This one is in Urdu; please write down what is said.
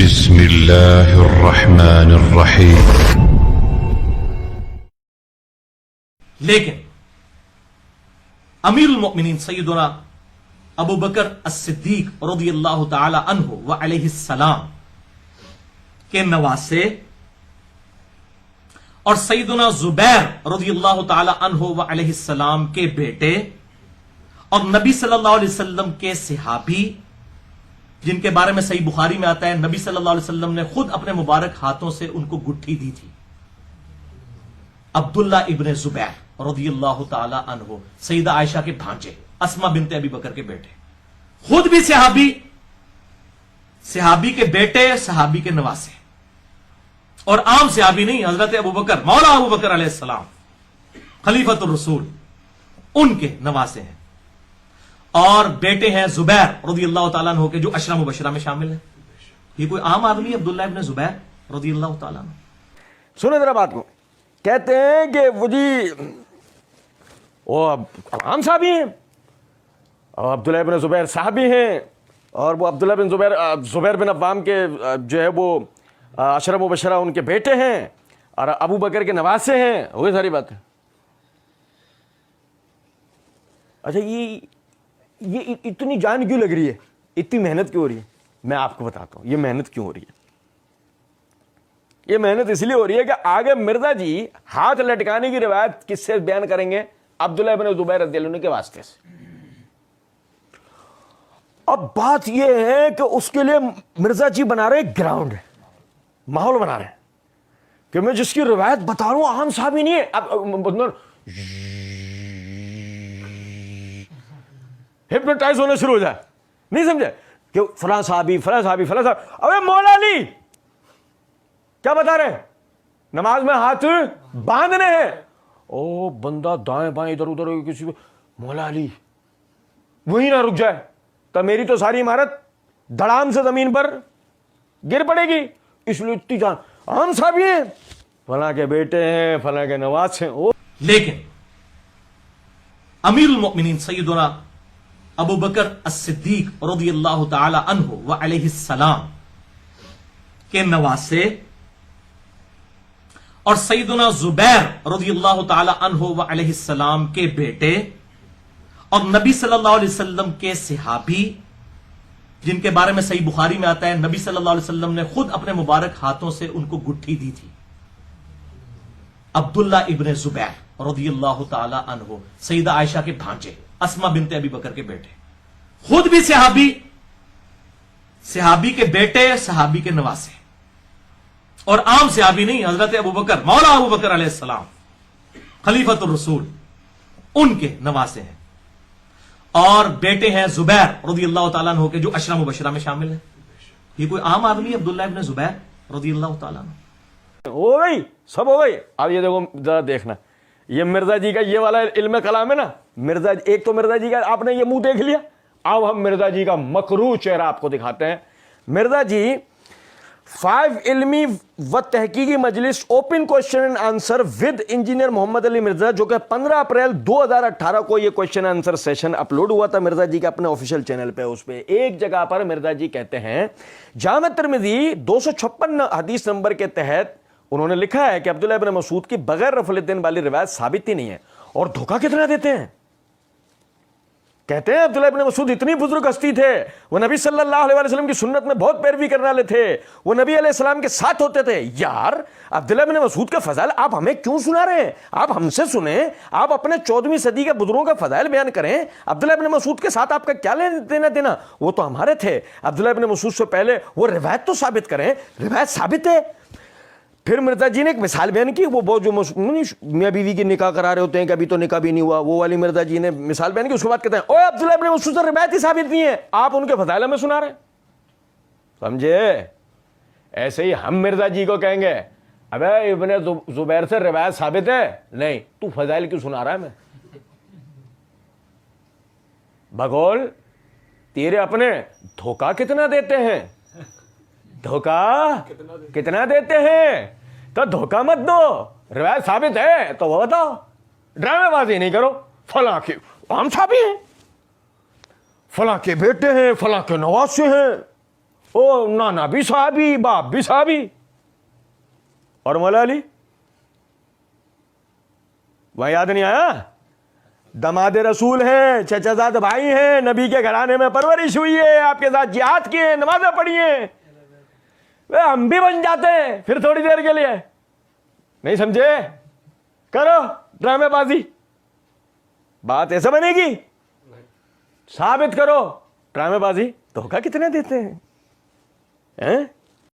بسم اللہ الرحمن الرحیم. لیکن امیر المؤمنین سیدنا ابو بکر الصدیق رضی اللہ تعالی عنہ و علیہ السلام کے نواسے اور سیدنا زبیر رضی اللہ تعالی عنہ و علیہ السلام کے بیٹے اور نبی صلی اللہ علیہ وسلم کے صحابی، جن کے بارے میں صحیح بخاری میں آتا ہے نبی صلی اللہ علیہ وسلم نے خود اپنے مبارک ہاتھوں سے ان کو گٹھی دی تھی، عبداللہ ابن زبیر رضی اللہ تعالی عنہ، سیدہ عائشہ کے بھانجے، اسما بنت ابی بکر کے بیٹے، خود بھی صحابی کے بیٹے، صحابی کے نواسے، اور عام صحابی نہیں، حضرت ابو بکر، مولا ابو بکر علیہ السلام خلیفۃ الرسول، ان کے نواسے ہیں، اور بیٹے ہیں زبیر رضی اللہ تعالیٰ عنہ کے جو عشرہ مبشرہ میں شامل ہیں. یہ کوئی عام آدمی عبداللہ ابن زبیر رضی اللہ تعالیٰ عنہ. سنیں ذرا بات کو. کہتے ہیں کہ وہ جی وہ عام صحابی ہیں اور عبداللہ ابن زبیر صحابی ہیں، اور وہ عبداللہ بن زبیر بن عوام کے جو ہے وہ عشرہ مبشرہ ان کے بیٹے ہیں اور ابو بکر کے نواسے ہیں. وہی ساری بات ہے. اچھا یہ اتنی جان کیوں لگ رہی ہے، اتنی محنت کیوں ہو رہی ہے؟ میں آپ کو بتاتا ہوں یہ محنت کیوں ہو رہی ہے. یہ محنت اس لیے ہو رہی ہے کہ آگے مرزا جی ہاتھ لٹکانے کی روایت کس سے بیان کریں گے؟ عبداللہ ابن زبیر رضی اللہ عنہ کے واسطے سے. اب بات یہ ہے کہ اس کے لیے مرزا جی بنا رہے گراؤنڈ، ماحول بنا رہے ہیں کہ میں جس کی روایت بتا رہا ہوں عام صحابی نہیں ہے. اب ہپنوٹائز ہونا شروع ہو جائے، نہیں سمجھے کہ فلاں صحابی فلاں صحابی فلاں صحابی. ابے مولا علی کیا بتا رہے ہیں؟ نماز میں ہاتھ باندھنے ہیں. او بندہ دائیں بائیں ادھر ادھر کسی مولا علی وہی نہ رک جائے تو میری تو ساری عمارت دڑام سے زمین پر گر پڑے گی. اس لیے اتنی جان عام صحابی ہیں، فلاں کے بیٹے ہیں، فلاں کے نواز ہیں. لیکن امیر المؤمنین سیدنا ابو بکر الصدیق رضی اللہ تعالی عنہ و علیہ السلام کے نواسے اور سیدنا زبیر رضی اللہ تعالی عنہ و علیہ السلام کے بیٹے اور نبی صلی اللہ علیہ وسلم کے صحابی، جن کے بارے میں صحیح بخاری میں آتا ہے نبی صلی اللہ علیہ وسلم نے خود اپنے مبارک ہاتھوں سے ان کو گٹھی دی تھی، عبداللہ ابن زبیر رضی اللہ تعالی عنہ، سیدہ عائشہ کے بھانجے، اسما بنت ابی بکر کے بیٹے، خود بھی صحابی کے بیٹے، صحابی کے نواسے، اور عام صحابی نہیں، حضرت ابو بکر، مولا ابو بکر علیہ السلام خلیفۃ الرسول، ان کے نواسے ہیں، اور بیٹے ہیں زبیر رضی اللہ تعالیٰ عنہ کے جو عشرہ مبشرہ میں شامل ہیں. یہ کوئی عام آدمی عبداللہ ابن زبیر رضی اللہ تعالیٰ عنہ. ہو گئی، سب ہو گئی. اب یہ دیکھو ذرا دیکھنا، یہ مرزا جی کا یہ والا علم کلام ہے نا. مرزا ایک تو مرزا جی کا آپ نے یہ منہ دیکھ لیا، اب ہم مرزا جی کا مکروہ چہرہ آپ کو دکھاتے ہیں. مرزا جی 5 علمی و تحقیقی مجلس open question and answer with engineer Muhammad Ali Mirza, جو کہ 15 اپریل 2018 کو یہ کوشچن آنسر سیشن اپلوڈ ہوا تھا مرزا جی کے اپنے آفیشیل چینل پہ. اس پہ ایک جگہ پر مرزا جی کہتے ہیں جامع ترمذی 256 حدیث نمبر کے تحت انہوں نے لکھا ہے کہ عبداللہ ابن مسعود کی بغیر رفع الدین والی روایت ثابت ہی نہیں ہے. اور دھوکہ کتنا دیتے ہیں. کہتے ہیں عبداللہ ابن مسعود اتنی بزرگ ہستی تھے، وہ نبی صلی اللہ علیہ وسلم کی سنت میں بہت پیروی کرنے والے تھے، وہ نبی علیہ السلام کے ساتھ ہوتے تھے. یار عبداللہ ابن مسعود کے فضائل آپ ہمیں کیوں سنا رہے ہیں؟ آپ ہم سے سنیں، آپ اپنے 14ویں صدی کے بزرگوں کا فضائل بیان کریں. عبداللہ ابن مسعود کے ساتھ آپ کا کیا لینا دینا؟ وہ تو ہمارے تھے. عبداللہ ابن مسعود سے پہلے وہ روایت تو ثابت کریں. روایت ثابت ہے. پھر مرزا جی نے ایک مثال بیان کی، وہ جو میاں بیوی کی نکاح کرا رہے ہوتے ہیں کہ ابھی تو نکاح بھی نہیں ہوا، وہ والی مرزا جی نے مثال بیان کی. اس کے بعد کہتے ہیں اوے عبداللہ ابن مسعود سے روایت ہی ثابت نہیں ہے، آپ ان کے فضائل میں سنا رہے ہیں. سمجھے؟ ایسے ہی ہم مرزا جی کو کہیں گے ابے ابن زبیر سے روایت ثابت ہے، نہیں تو فضائل کیوں سنا رہا ہے؟ میں بگول تیرے اپنے دھوکہ کتنا دیتے ہیں، دھوکہ کتنا دیتے ہیں. تو دھوکہ مت دو، روایت ثابت ہے تو وہ بتاؤ. ڈرامے بازی نہیں کرو. فلاں کے عام صحابی ہیں، فلاں کے بیٹے ہیں، فلاں کے نواسے ہیں، او نانا بھی صحابی، باپ بھی صحابی. اور مولا علی وہاں یاد نہیں آیا؟ دماد رسول ہیں، چچا زاد بھائی ہیں، نبی کے گھرانے میں پرورش ہوئی ہے، آپ کے ساتھ جہاد کیے، نمازیں پڑھی ہیں. ہم بھی بن جاتے ہیں پھر تھوڑی دیر کے لیے. نہیں سمجھے؟ کرو ڈرامے بازی. بات ایسے بنے گی؟ ثابت کرو. ڈرامے بازی دھوکہ کتنے دیتے ہیں.